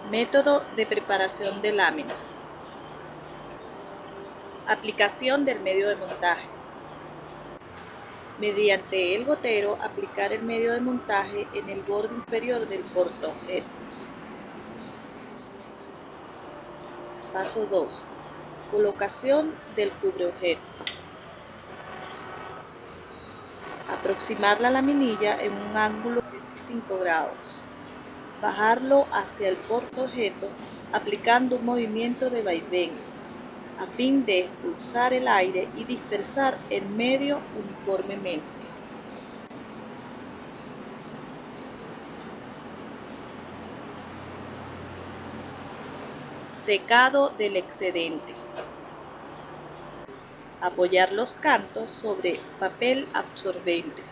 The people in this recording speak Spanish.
Método de preparación de láminas. Aplicación del medio de montaje. Mediante el gotero, aplicar el medio de montaje en el borde inferior del portaobjetos. Paso 2. Colocación del cubreobjeto. Aproximar la laminilla en un ángulo de 25 grados. Bajarlo hacia el portaobjeto aplicando un movimiento de vaivén, a fin de expulsar el aire y dispersar el medio uniformemente. Secado del excedente. Apoyar los cantos sobre papel absorbente.